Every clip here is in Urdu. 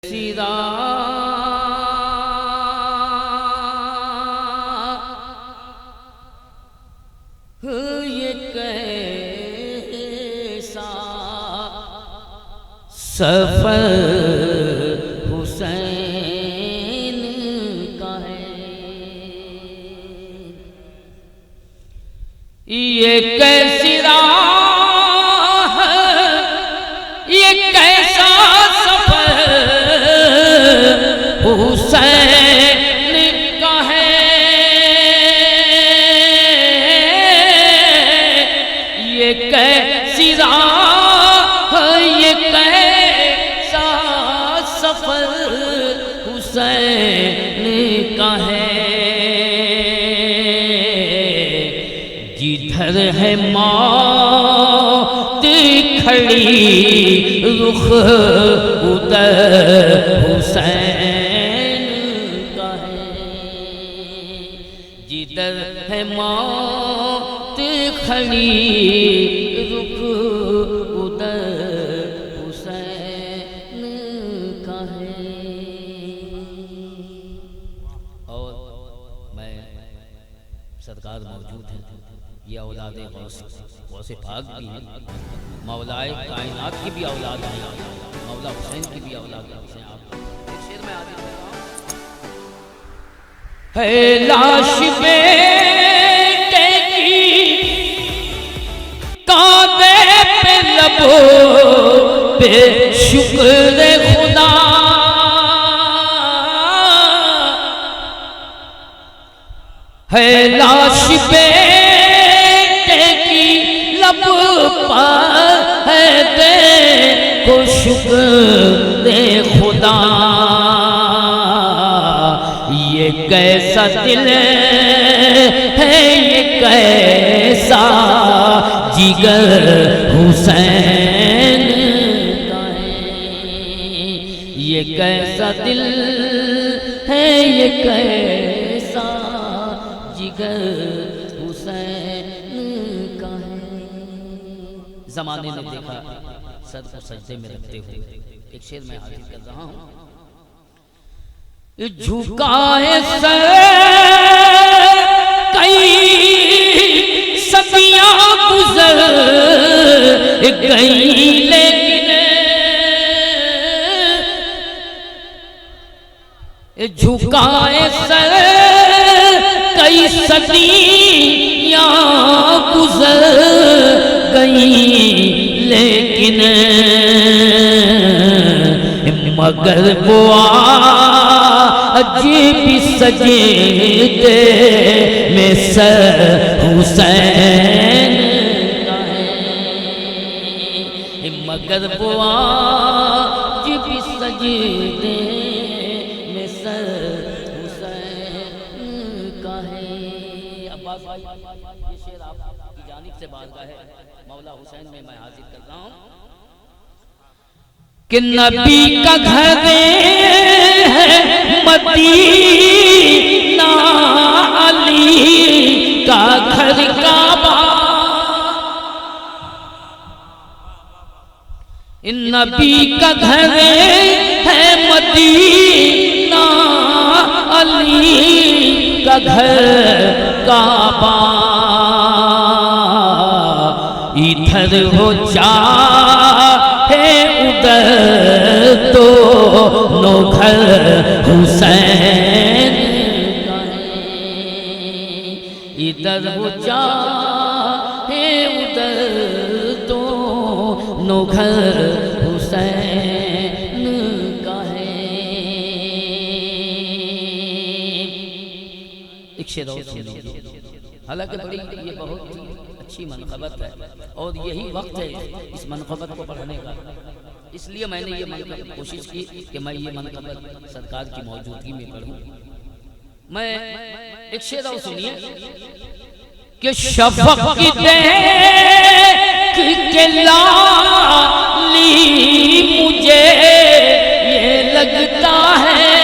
سیدھا یہ کیسا سفر حسین کا ہے، یہ کیسی راہ، یہ کیسا سفر حسین کا ہے، یہ کیسی راہ، یہ کیسا سفر حسین کا ہے، جدھر ہے موت کھڑی رخ ادھر حسین کا ہے، جدھر ہے موت کھڑی رخ ادھر حسین کا ہے۔ اور میں سرکار موجود ہیں، یہ اولاد غوث پاک بھی ہیں، مولائے کائنات کی بھی اولاد ہیں، مولا حسین کی بھی اولاد ہیں۔ آپ ایک شعر میں آدھی ہے لاش بیٹے کی کعبے پہ لبوں پہ شکر خدا، ہے لاش بیٹے کی لب پر ہے دیکھو شکر خدا، یہ کیسا دل ہے، یہ کیسا جگر حسین کا ہے، یہ کیسا دل ہے، یہ کیسا جگر حسین کا ہے۔ زمانے نے دیکھا سر کو سجدے میں رکھتے ہوئے، ایک شعر میں حاضر کر رہا ہوں، جھکائے سر کئی صدیاں گزر گئی، لیکن جھکائے سر کئی صدیاں گزر گئی، لیکن مگر وہ آج بھی سجدے میں سر حسین کا ہے، مگر وہ آج بھی سجدے میں سر حسین کا ہے۔ عباس بھائی یہ شعر آپ کی جانب سے بارگاہ ہے مولا حسین میں حاضر کر رہا ہوں کہ نبی کا گھر ہے مدینہ، علی کا گھر کعبہ، نبی کا گھر ہے مدینہ، علی کا گھر کعبہ، ادھر ہو چاہے ادھر دونوں گھر حسین کا ہے، ادھر ہو چاہے ادھر دونوں گھر حسین کا ہے۔ ایک شعر اور سنیے، حالانکہ بڑی یہ بہت اچھی منقبت ہے اور یہی وقت ہے اس منقبت کو پڑھنے کا، اس لیے میں نے یہ کوشش کی کہ میں یہ منقبت سرکار کی موجودگی میں پڑھوں۔ میں ایک شعر اور سنیے کہ شفق کی دیکھ کے لالی مجھے یہ لگتا ہے،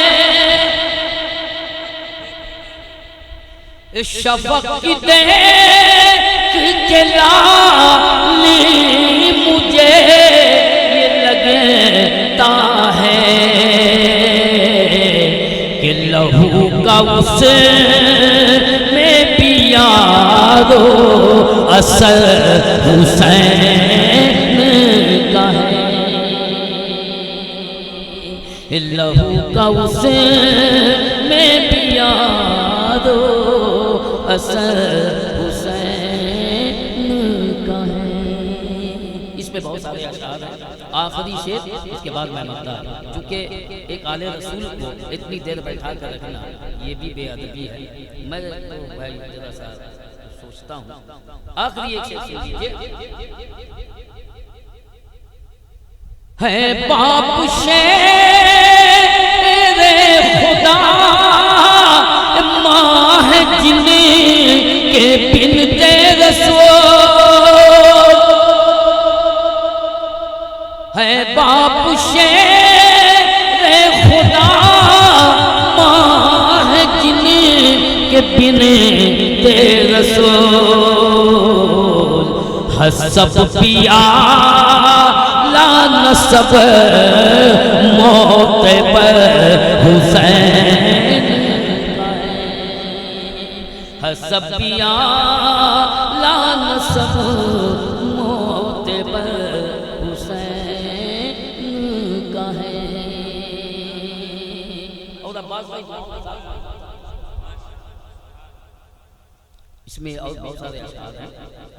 شفق کی دیکھ کے لالی مجھے یہ لگتا ہے کا اس میں بھی یارو اثر حسین کا ہے، لہو کا اس میں بھی یارو اثر حسین کا ہے۔ اس میں بہت سارے اشعار ہیں، آخری شعر اس کے بعد میں مقدار، چونکہ ایک آل رسول کو اتنی دیر بیٹھا کر رکھنا یہ بھی بے ادبی ہے، میں تو بھائی ذرا سا سوچتا ہوں۔ آخری ایک شعر سن لیجیے، ہے باپ شیر خدا ماہ جن کے بنتے رسول، ہے باپ شیر خدا ماہ جن کے بنتے رسول، حسب پیا لا نسب موت پر حسین کا ہے، حسب پیا لا نسب موت پر حسین کا ہے۔ اور عباس بھائی اس میں اور بہت سارے اشعار ہیں،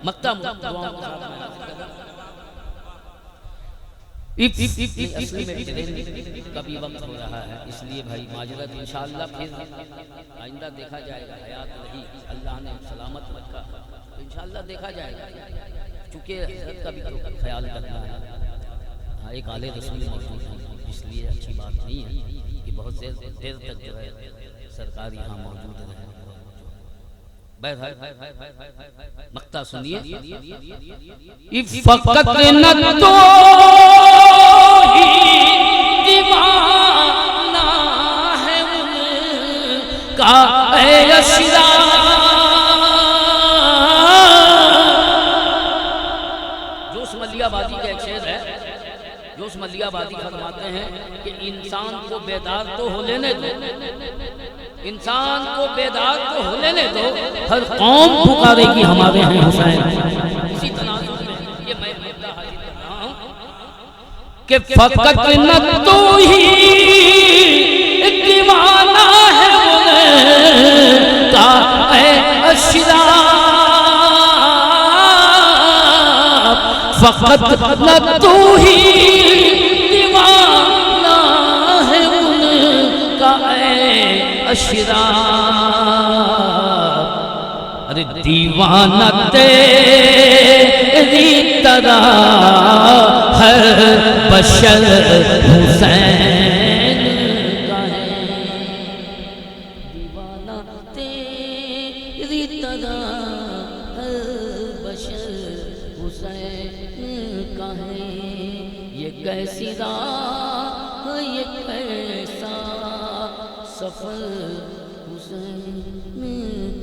مقطع دعاؤں کا اصلی میں کا بھی وقت ہو رہا ہے، اس لیے بھائی معذرت، انشاءاللہ پھر آئندہ دیکھا جائے گا، حیات رہی اللہ نے سلامت رکھا تو انشاءاللہ دیکھا جائے گا، چونکہ حضرت کا بھی تو خیال کرنا ہے، ایک آل رسول موجود ہے، اس لیے اچھی بات نہیں ہے کہ بہت دیر تک جو ہے سرکار یہاں موجود رہے۔ مقطع سنیے، فقط نہ تو ہی دیوانہ ہے ان کا اے اشرار، جوش ملیہ آبادی کا ایک شعر ہے، جوش ملیہ آبادی فرماتے ہیں کہ انسان کو بیدار تو ہو لینے دو، انسان کو بیدار تو ہو لینے دو، ہر قوم پکارے گی ہمارے ہیں حسین۔ اسی تناظر میں یہ میں مدعا حاضر کر رہا ہوں کہ فقط نہ تو ہی دیوانہ ہے ان کا اے اشراف، فقط نہ تو ہی دیوانہ ہے ان کا اے اشراف، ارے دیوانہ تیری طرح ہر بشر حسین کا ہے، دیوانہ تیری طرح ہر بشر حسین کا ہے، یہ کیسی راہ یہ کیسا سفر حسین